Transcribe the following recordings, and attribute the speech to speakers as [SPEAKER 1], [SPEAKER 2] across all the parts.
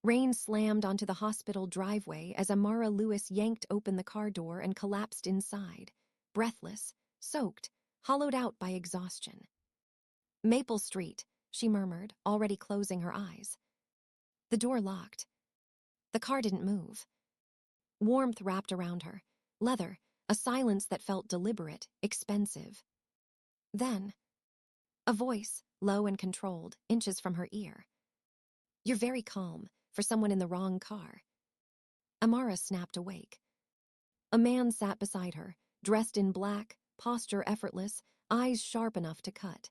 [SPEAKER 1] Rain slammed onto the hospital driveway as Amara Lewis yanked open the car door and collapsed inside, breathless, soaked, hollowed out by exhaustion. "Maple Street," she murmured, already closing her eyes. The door locked. The car didn't move. Warmth wrapped around her, leather, a silence that felt deliberate, expensive. Then, a voice, low and controlled, inches from her ear. "You're very calm, for someone in the wrong car." Amara snapped awake. A man sat beside her, dressed in black, posture effortless, eyes sharp enough to cut.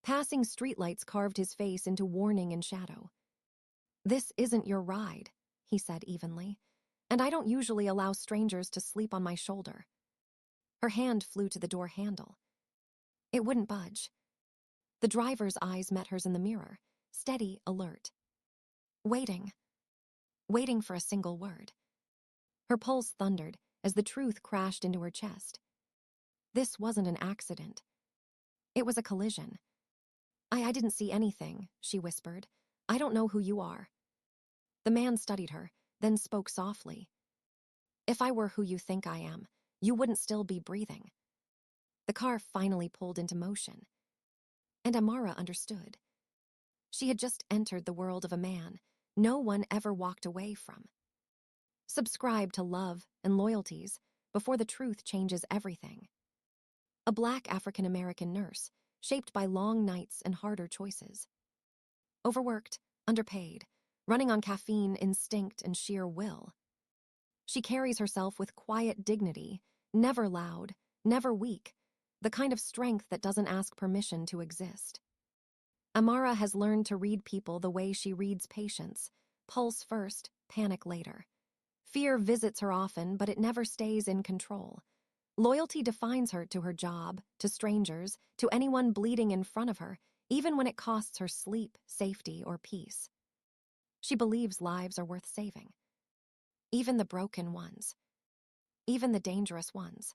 [SPEAKER 1] Passing streetlights carved his face into warning and shadow. "This isn't your ride," he said evenly, "and I don't usually allow strangers to sleep on my shoulder." Her hand flew to the door handle. It wouldn't budge. The driver's eyes met hers in the mirror, steady, alert. Waiting. Waiting for a single word. Her pulse thundered as the truth crashed into her chest. This wasn't an accident. It was a collision. I didn't see anything," she whispered. "I don't know who you are." The man studied her, then spoke softly. "If I were who you think I am, you wouldn't still be breathing." The car finally pulled into motion. And Amara understood. She had just entered the world of a man no one ever walked away from. Subscribe to Love and Loyalties before the truth changes everything. A black African-American nurse, shaped by long nights and harder choices. Overworked, underpaid, running on caffeine, instinct, and sheer will. She carries herself with quiet dignity, never loud, never weak, the kind of strength that doesn't ask permission to exist. Amara has learned to read people the way she reads patients, pulse first, panic later. Fear visits her often, but it never stays in control. Loyalty defines her to her job, to strangers, to anyone bleeding in front of her, even when it costs her sleep, safety, or peace. She believes lives are worth saving. Even the broken ones. Even the dangerous ones.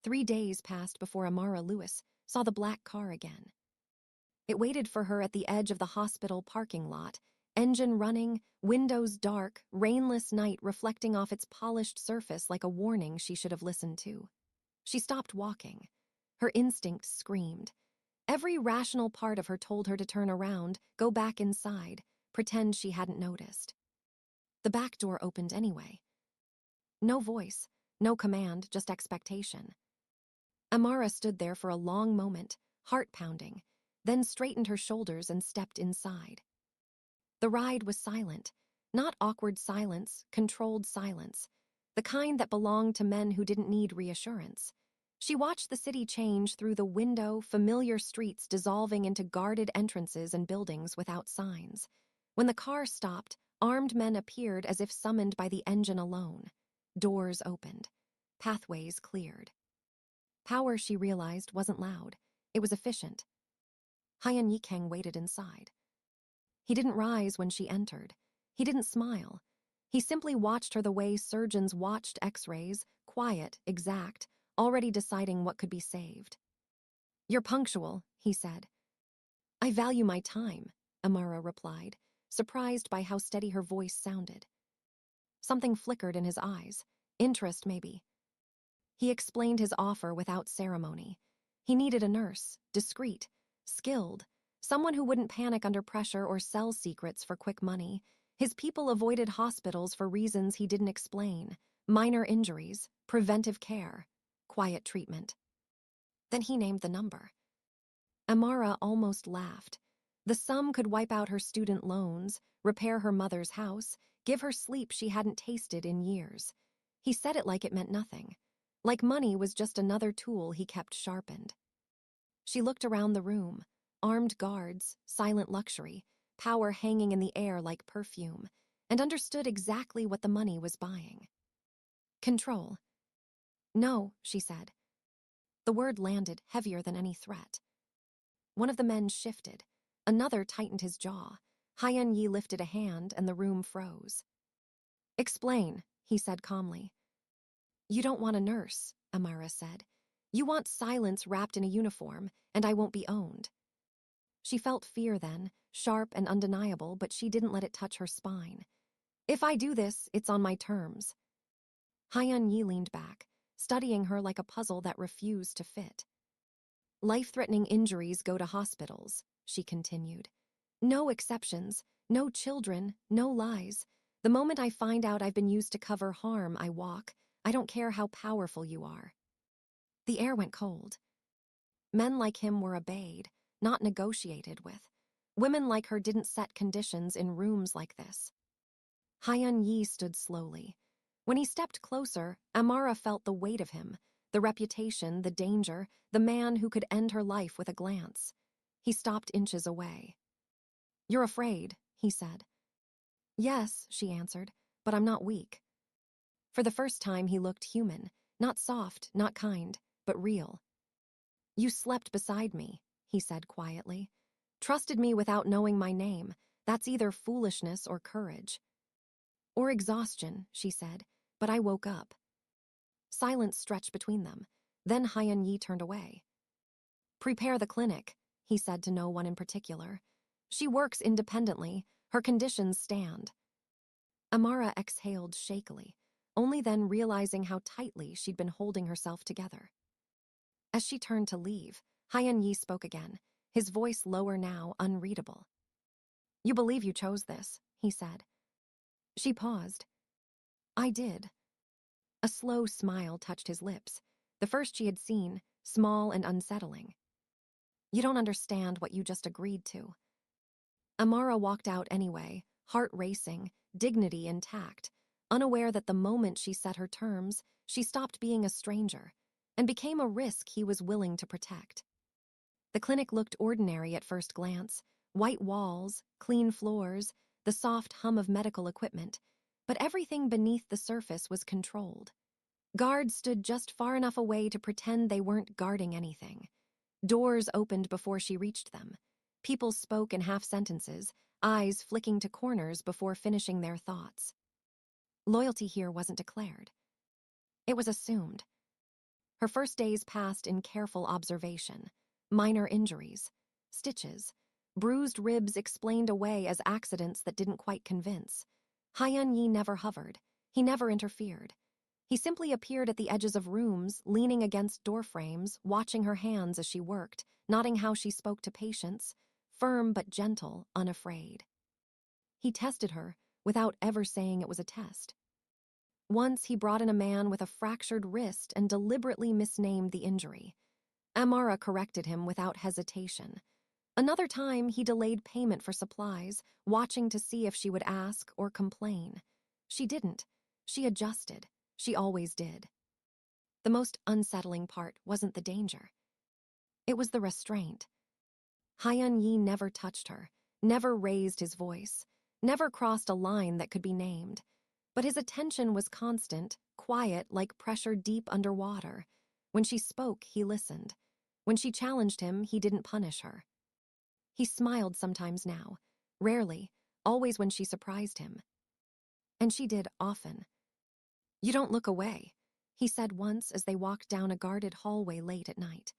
[SPEAKER 1] 3 days passed before Amara Lewis saw the black car again. It waited for her at the edge of the hospital parking lot, engine running, windows dark, rainless night reflecting off its polished surface like a warning she should have listened to. She stopped walking. Her instincts screamed. Every rational part of her told her to turn around, go back inside, pretend she hadn't noticed. The back door opened anyway. No voice, no command, just expectation. Amara stood there for a long moment, heart pounding, then straightened her shoulders and stepped inside. The ride was silent, not awkward silence, controlled silence, the kind that belonged to men who didn't need reassurance. She watched the city change through the window, familiar streets dissolving into guarded entrances and buildings without signs. When the car stopped, armed men appeared as if summoned by the engine alone. Doors opened. Pathways cleared. Power, she realized, wasn't loud. It was efficient. Hyan Yikeng waited inside. He didn't rise when she entered. He didn't smile. He simply watched her the way surgeons watched X-rays, quiet, exact, already deciding what could be saved. "You're punctual," he said. "I value my time," Amara replied, surprised by how steady her voice sounded. Something flickered in his eyes. Interest, maybe. He explained his offer without ceremony. He needed a nurse, discreet, skilled, someone who wouldn't panic under pressure or sell secrets for quick money. His people avoided hospitals for reasons he didn't explain. Minor injuries, preventive care, quiet treatment. Then he named the number. Amara almost laughed. The sum could wipe out her student loans, repair her mother's house, give her sleep she hadn't tasted in years. He said it like it meant nothing. Like money was just another tool he kept sharpened. She looked around the room. Armed guards, silent luxury, power hanging in the air like perfume, and understood exactly what the money was buying. Control. "No," she said. The word landed heavier than any threat. One of the men shifted. Another tightened his jaw. Hyan Yi lifted a hand and the room froze. "Explain," he said calmly. "You don't want a nurse," Amara said. "You want silence wrapped in a uniform, and I won't be owned." She felt fear then, sharp and undeniable, but she didn't let it touch her spine. If I do this, it's on my terms. Hyun-yi leaned back, studying her like a puzzle that refused to fit. Life-threatening injuries go to hospitals, she continued. No exceptions, no children, no lies. The moment I find out I've been used to cover harm, I walk. I don't care how powerful you are. The air went cold. Men like him were obeyed, not negotiated with. Women like her didn't set conditions in rooms like this. Hyun-yi stood slowly. When he stepped closer, Amara felt the weight of him, the reputation, the danger, the man who could end her life with a glance. He stopped inches away. You're afraid, he said. Yes, she answered, but I'm not weak. For the first time, he looked human, not soft, not kind, but real. You slept beside me, he said quietly. Trusted me without knowing my name. That's either foolishness or courage. Or exhaustion, she said, but I woke up. Silence stretched between them. Then Hyun-yi turned away. Prepare the clinic, he said to no one in particular. She works independently. Her conditions stand. Amara exhaled shakily, only then realizing how tightly she'd been holding herself together. As she turned to leave, Hyun-yi spoke again, his voice lower now, unreadable. You believe you chose this, he said. She paused. I did. A slow smile touched his lips, the first she had seen, small and unsettling. You don't understand what you just agreed to. Amara walked out anyway, heart racing, dignity intact, unaware that the moment she set her terms, she stopped being a stranger and became a risk he was willing to protect. The clinic looked ordinary at first glance, white walls, clean floors, the soft hum of medical equipment, but everything beneath the surface was controlled. Guards stood just far enough away to pretend they weren't guarding anything. Doors opened before she reached them. People spoke in half sentences, eyes flicking to corners before finishing their thoughts. Loyalty here wasn't declared. It was assumed. Her first days passed in careful observation. Minor injuries, stitches, bruised ribs explained away as accidents that didn't quite convince. Hyun-yi never hovered. He never interfered. He simply appeared at the edges of rooms, leaning against doorframes, watching her hands as she worked, nodding how she spoke to patients, firm but gentle, unafraid. He tested her, without ever saying it was a test. Once he brought in a man with a fractured wrist and deliberately misnamed the injury. Amara corrected him without hesitation. Another time, he delayed payment for supplies, watching to see if she would ask or complain. She didn't. She adjusted. She always did. The most unsettling part wasn't the danger. It was the restraint. Hyun-yi never touched her, never raised his voice, never crossed a line that could be named. But his attention was constant, quiet like pressure deep underwater. When she spoke, he listened. When she challenged him, he didn't punish her. He smiled sometimes now, rarely, always when she surprised him. And she did often. You don't look away, he said once as they walked down a guarded hallway late at night.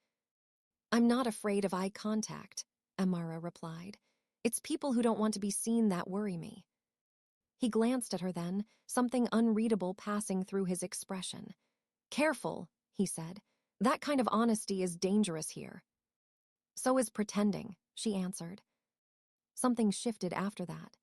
[SPEAKER 1] I'm not afraid of eye contact, Amara replied. It's people who don't want to be seen that worry me. He glanced at her then, something unreadable passing through his expression. Careful, he said. That kind of honesty is dangerous here. So is pretending, she answered. Something shifted after that.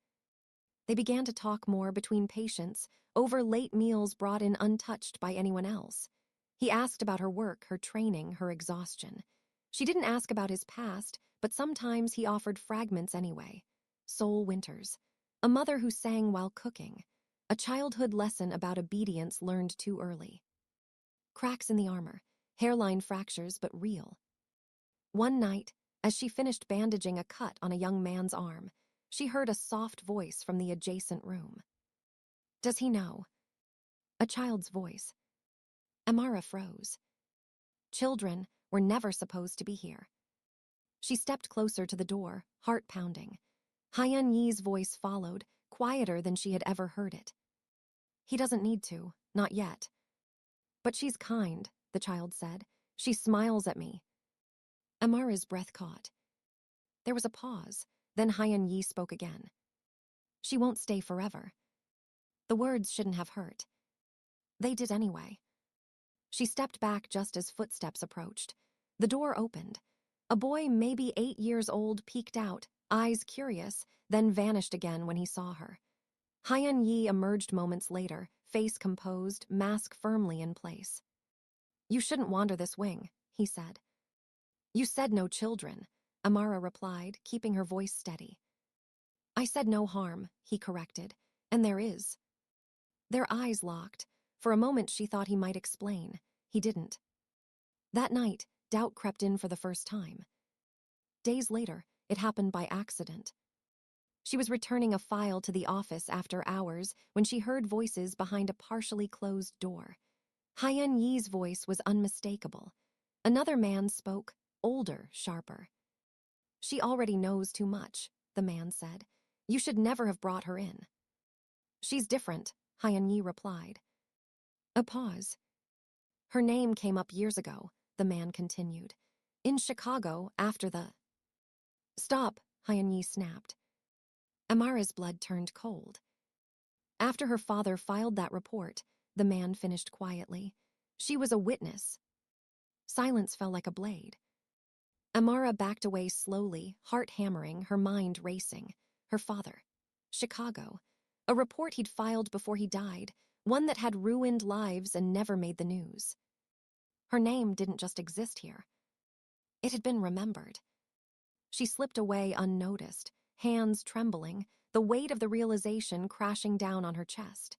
[SPEAKER 1] They began to talk more between patients, over late meals brought in untouched by anyone else. He asked about her work, her training, her exhaustion. She didn't ask about his past, but sometimes he offered fragments anyway. Soul Winters, a mother who sang while cooking, a childhood lesson about obedience learned too early. Cracks in the armor, hairline fractures but real. One night, as she finished bandaging a cut on a young man's arm, she heard a soft voice from the adjacent room. Does he know? A child's voice. Amara froze. Children were never supposed to be here. She stepped closer to the door, heart pounding. Hyun-yi's voice followed, quieter than she had ever heard it. He doesn't need to, not yet. But she's kind, the child said. She smiles at me. Amara's breath caught. There was a pause. Then Hyeon-yi spoke again. She won't stay forever. The words shouldn't have hurt. They did anyway. She stepped back just as footsteps approached. The door opened. A boy maybe 8 years old peeked out, eyes curious, then vanished again when he saw her. Hyeon-yi emerged moments later, face composed, mask firmly in place. "You shouldn't wander this wing," he said. "You said no children," Amara replied, keeping her voice steady. "I said no harm," he corrected, "and there is." Their eyes locked. For a moment she thought he might explain. He didn't. That night, doubt crept in for the first time. Days later, it happened by accident. She was returning a file to the office after hours when she heard voices behind a partially closed door. Hyeon-yi's voice was unmistakable. Another man spoke, older, sharper. "She already knows too much," the man said. "You should never have brought her in." "She's different," Hyeon-yi replied. A pause. "Her name came up years ago," the man continued. "In Chicago, after the—" "Stop," Hyeon-yi snapped. Amara's blood turned cold. "After her father filed that report," the man finished quietly. "She was a witness." Silence fell like a blade. Amara backed away slowly, heart hammering, her mind racing. Her father. Chicago. A report he'd filed before he died, one that had ruined lives and never made the news. Her name didn't just exist here. It had been remembered. She slipped away unnoticed, hands trembling, the weight of the realization crashing down on her chest.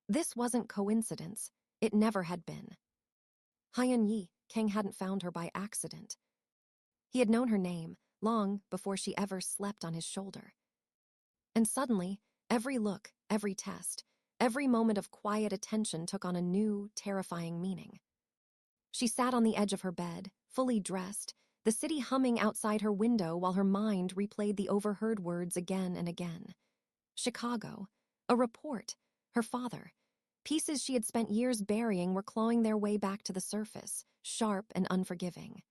[SPEAKER 1] This wasn't coincidence. It never had been. Hyeon-yi, Kang hadn't found her by accident. He had known her name, long before she ever slept on his shoulder. And suddenly, every look, every test, every moment of quiet attention took on a new, terrifying meaning. She sat on the edge of her bed, fully dressed, the city humming outside her window while her mind replayed the overheard words again and again. Chicago. A report. Her father. Pieces she had spent years burying were clawing their way back to the surface, sharp and unforgiving.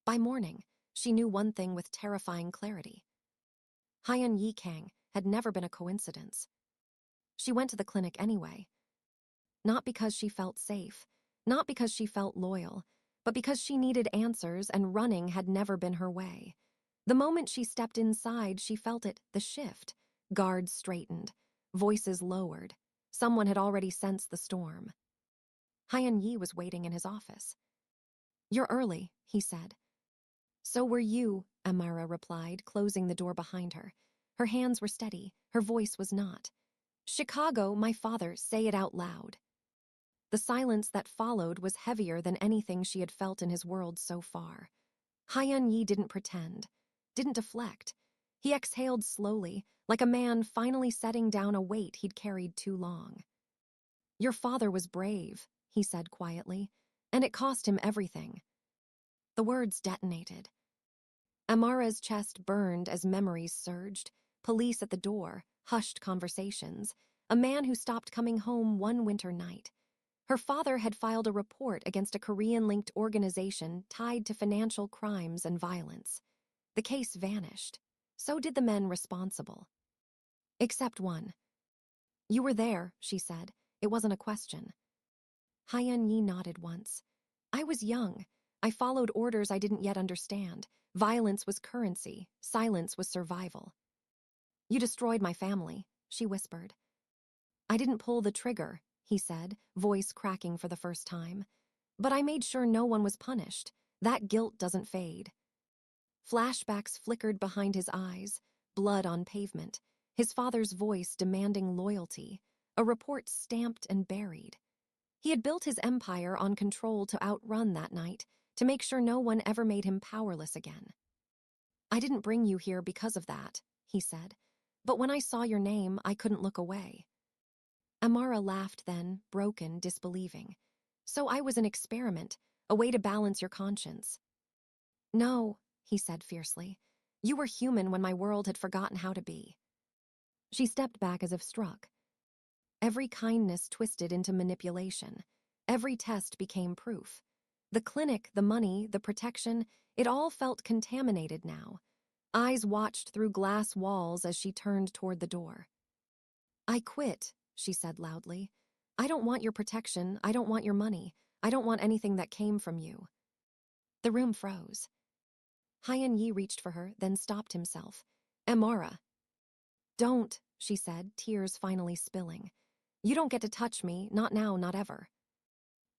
[SPEAKER 1] By morning, she knew one thing with terrifying clarity. Hyeon-yi Kang had never been a coincidence. She went to the clinic anyway. Not because she felt safe, not because she felt loyal, but because she needed answers and running had never been her way. The moment she stepped inside, she felt it, the shift. Guards straightened, voices lowered. Someone had already sensed the storm. Hyeon-yi was waiting in his office. "You're early," he said. "So were you," Amara replied, closing the door behind her. Her hands were steady, her voice was not. "Chicago, my father, say it out loud." The silence that followed was heavier than anything she had felt in his world so far. Hyeon-yi didn't pretend, didn't deflect. He exhaled slowly, like a man finally setting down a weight he'd carried too long. "Your father was brave," he said quietly, "and it cost him everything." The words detonated. Amara's chest burned as memories surged. Police at the door, hushed conversations, a man who stopped coming home one winter night. Her father had filed a report against a Korean-linked organization tied to financial crimes and violence. The case vanished. So did the men responsible. Except one. "You were there," she said. It wasn't a question. Hyeon-yi nodded once. "I was young. I followed orders I didn't yet understand. Violence was currency. Silence was survival." "You destroyed my family," she whispered. "I didn't pull the trigger," he said, voice cracking for the first time. "But I made sure no one was punished. That guilt doesn't fade." Flashbacks flickered behind his eyes, blood on pavement, his father's voice demanding loyalty, a report stamped and buried. He had built his empire on control to outrun that night, to make sure no one ever made him powerless again. "I didn't bring you here because of that," he said. "But when I saw your name, I couldn't look away." Amara laughed then, broken, disbelieving. "So I was an experiment, a way to balance your conscience." "No," he said fiercely. "You were human when my world had forgotten how to be." She stepped back as if struck. Every kindness twisted into manipulation. Every test became proof. The clinic, the money, the protection, it all felt contaminated now. Eyes watched through glass walls as she turned toward the door. "I quit," she said loudly. "I don't want your protection. I don't want your money. I don't want anything that came from you." The room froze. Hyan Yi reached for her, then stopped himself. "Amara." "Don't," she said, tears finally spilling. "You don't get to touch me, not now, not ever."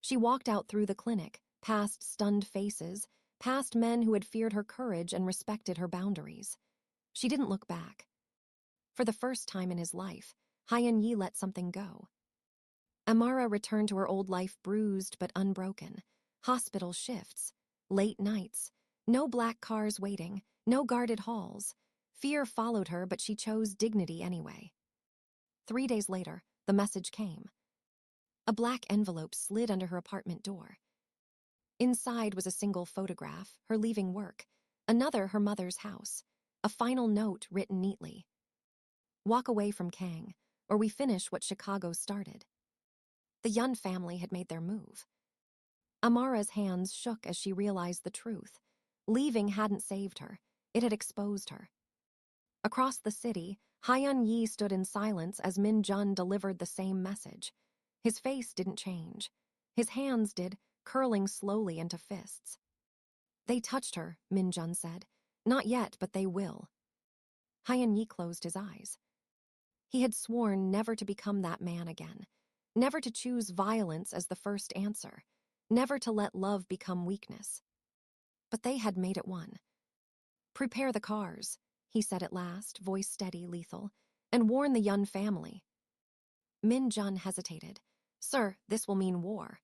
[SPEAKER 1] She walked out through the clinic, past stunned faces, past men who had feared her courage and respected her boundaries. She didn't look back. For the first time in his life, Hyan Yi let something go. Amara returned to her old life bruised but unbroken. Hospital shifts, late nights, no black cars waiting, no guarded halls. Fear followed her, but she chose dignity anyway. 3 days later, the message came. A black envelope slid under her apartment door. Inside was a single photograph, her leaving work, another her mother's house, a final note written neatly. "Walk away from Kang, or we finish what Chicago started." The Yun family had made their move. Amara's hands shook as she realized the truth. Leaving hadn't saved her. It had exposed her. Across the city, Hyan Yi stood in silence as Min Jun delivered the same message. His face didn't change. His hands did, curling slowly into fists. "They touched her," Min Jun said. "Not yet, but they will." Hyan Yi closed his eyes. He had sworn never to become that man again, never to choose violence as the first answer, never to let love become weakness. But they had made it one. "Prepare the cars," he said at last, voice steady, lethal, "and warn the Yun family." Min Jun hesitated. "Sir, this will mean war."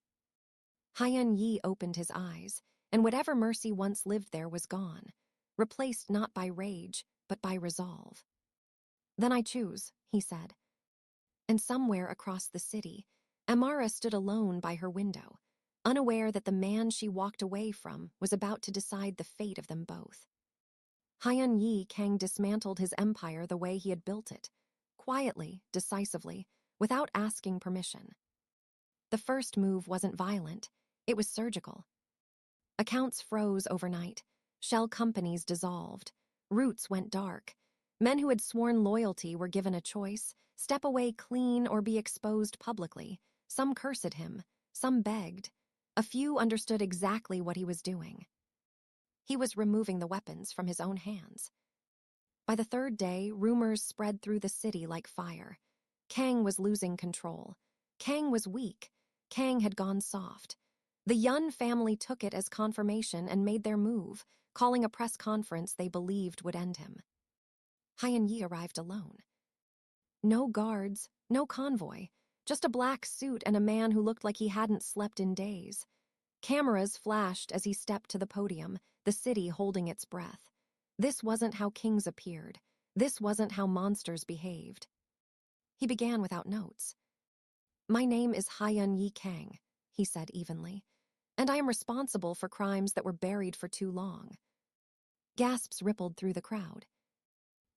[SPEAKER 1] Hyan Yi opened his eyes, and whatever mercy once lived there was gone, replaced not by rage, but by resolve. "Then I choose," he said. And somewhere across the city, Amara stood alone by her window, unaware that the man she walked away from was about to decide the fate of them both. Hyan Yi Kang dismantled his empire the way he had built it, quietly, decisively, without asking permission. The first move wasn't violent, it was surgical. Accounts froze overnight, shell companies dissolved, roots went dark. Men who had sworn loyalty were given a choice: step away clean or be exposed publicly. Some cursed him, some begged. A few understood exactly what he was doing. He was removing the weapons from his own hands. By the third day, rumors spread through the city like fire. Kang was losing control. Kang was weak. Kang had gone soft. The Yun family took it as confirmation and made their move, calling a press conference they believed would end him. Hyan Yi arrived alone. No guards, no convoy, just a black suit and a man who looked like he hadn't slept in days. Cameras flashed as he stepped to the podium, the city holding its breath. This wasn't how kings appeared. This wasn't how monsters behaved. He began without notes. "My name is Hyan Yi Kang," he said evenly, "and I am responsible for crimes that were buried for too long." Gasps rippled through the crowd.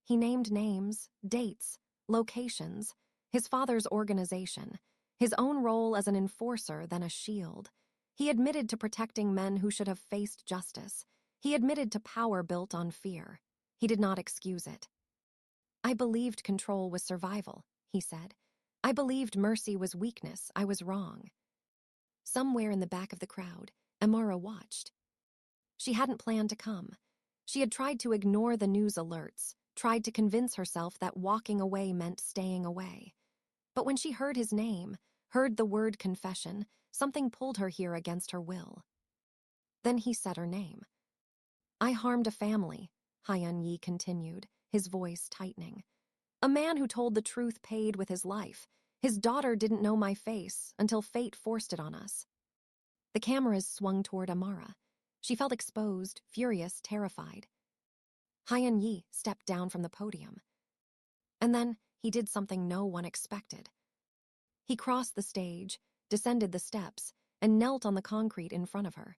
[SPEAKER 1] He named names, dates, locations, his father's organization, his own role as an enforcer, then a shield. He admitted to protecting men who should have faced justice. He admitted to power built on fear. He did not excuse it. "I believed control was survival," he said. "I believed mercy was weakness. I was wrong." Somewhere in the back of the crowd, Amara watched. She hadn't planned to come. She had tried to ignore the news alerts, tried to convince herself that walking away meant staying away. But when she heard his name, heard the word confession, something pulled her here against her will. Then he said her name. "I harmed a family," Hyan Yi continued, his voice tightening. "A man who told the truth paid with his life. His daughter didn't know my face until fate forced it on us." The cameras swung toward Amara. She felt exposed, furious, terrified. Hyan Yi stepped down from the podium. And then he did something no one expected. He crossed the stage, descended the steps, and knelt on the concrete in front of her.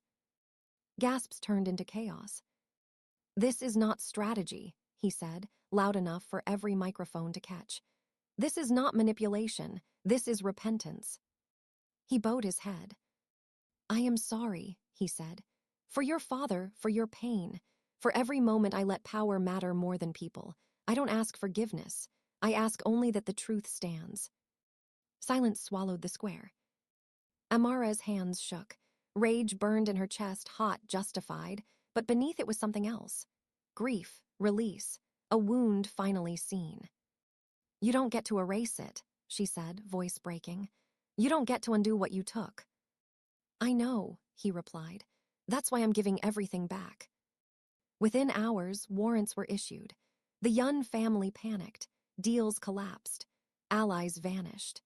[SPEAKER 1] Gasps turned into chaos. "This is not strategy," he said, loud enough for every microphone to catch. "This is not manipulation. This is repentance." He bowed his head. "I am sorry," he said. "For your father, for your pain. For every moment I let power matter more than people. I don't ask forgiveness. I ask only that the truth stands. Silence swallowed the square. Amara's hands shook. Rage burned in her chest, hot, justified, but beneath it was something else. Grief, release, a wound finally seen. You don't get to erase it, she said, voice breaking. You don't get to undo what you took. I know, he replied. That's why I'm giving everything back. Within hours, warrants were issued. The Yun family panicked. Deals collapsed. Allies vanished.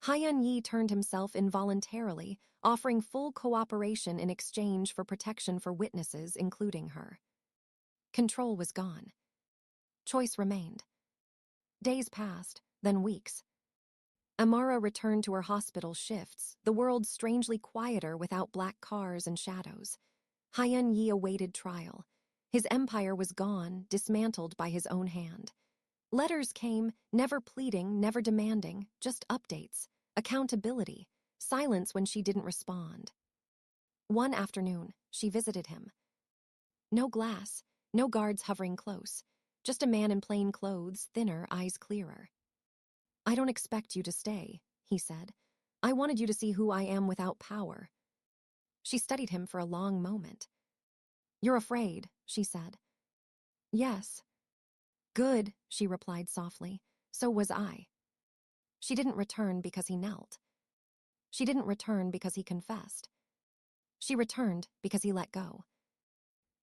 [SPEAKER 1] Hyun Yi turned himself involuntarily, offering full cooperation in exchange for protection for witnesses, including her. Control was gone. Choice remained. Days passed, then weeks. Amara returned to her hospital shifts, the world strangely quieter without black cars and shadows. Hyun Yi awaited trial. His empire was gone, dismantled by his own hand. Letters came, never pleading, never demanding, just updates, accountability, silence when she didn't respond. One afternoon, she visited him. No glass, no guards hovering close, just a man in plain clothes, thinner, eyes clearer. I don't expect you to stay, he said. I wanted you to see who I am without power. She studied him for a long moment. You're afraid, she said. Yes. Good, she replied softly. So was I. She didn't return because he knelt. She didn't return because he confessed. She returned because he let go.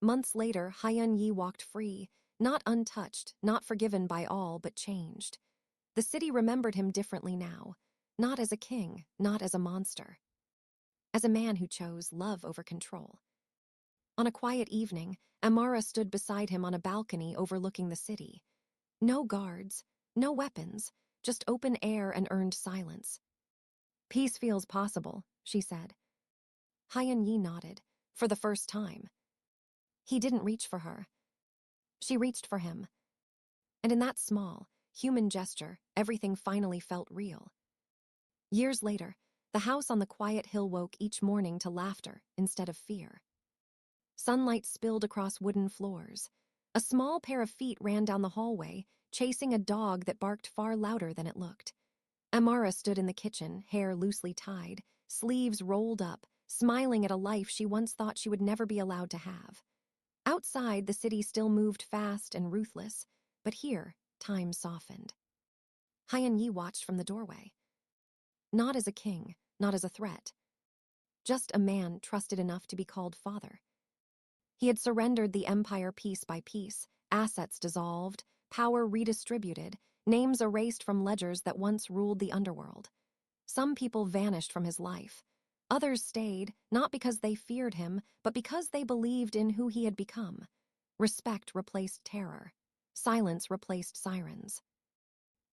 [SPEAKER 1] Months later, Hyun Yi walked free, not untouched, not forgiven by all, but changed. The city remembered him differently now, not as a king, not as a monster. As a man who chose love over control. On a quiet evening, Amara stood beside him on a balcony overlooking the city. No guards, no weapons, just open air and earned silence. Peace feels possible, she said. Hyun Yi nodded, for the first time. He didn't reach for her. She reached for him. And in that small, human gesture, everything finally felt real. Years later, the house on the quiet hill woke each morning to laughter instead of fear. Sunlight spilled across wooden floors. A small pair of feet ran down the hallway, chasing a dog that barked far louder than it looked. Amara stood in the kitchen, hair loosely tied, sleeves rolled up, smiling at a life she once thought she would never be allowed to have. Outside, the city still moved fast and ruthless, but here, time softened. Hyun Yi watched from the doorway. Not as a king, not as a threat. Just a man trusted enough to be called father. He had surrendered the empire piece by piece, assets dissolved, power redistributed, names erased from ledgers that once ruled the underworld. Some people vanished from his life. Others stayed, not because they feared him, but because they believed in who he had become. Respect replaced terror. Silence replaced sirens.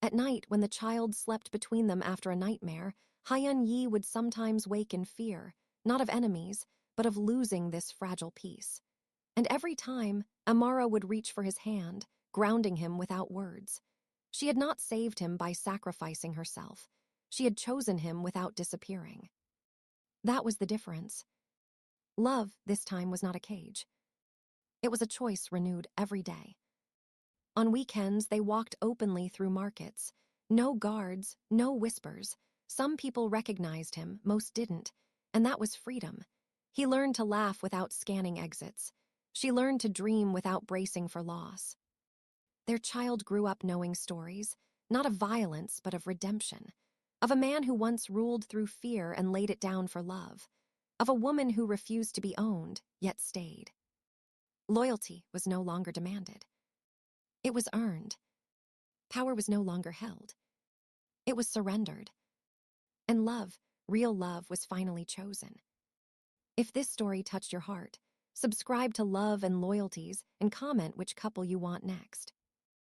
[SPEAKER 1] At night, when the child slept between them after a nightmare, Hyun Yi would sometimes wake in fear, not of enemies, but of losing this fragile piece. And every time, Amara would reach for his hand, grounding him without words. She had not saved him by sacrificing herself. She had chosen him without disappearing. That was the difference. Love, this time, was not a cage. It was a choice renewed every day. On weekends, they walked openly through markets. No guards, no whispers. Some people recognized him, most didn't, and that was freedom. He learned to laugh without scanning exits. She learned to dream without bracing for loss. Their child grew up knowing stories, not of violence, but of redemption. Of a man who once ruled through fear and laid it down for love. Of a woman who refused to be owned, yet stayed. Loyalty was no longer demanded. It was earned. Power was no longer held. It was surrendered. And love, real love, was finally chosen. If this story touched your heart, subscribe to Love and Loyalties and comment which couple you want next.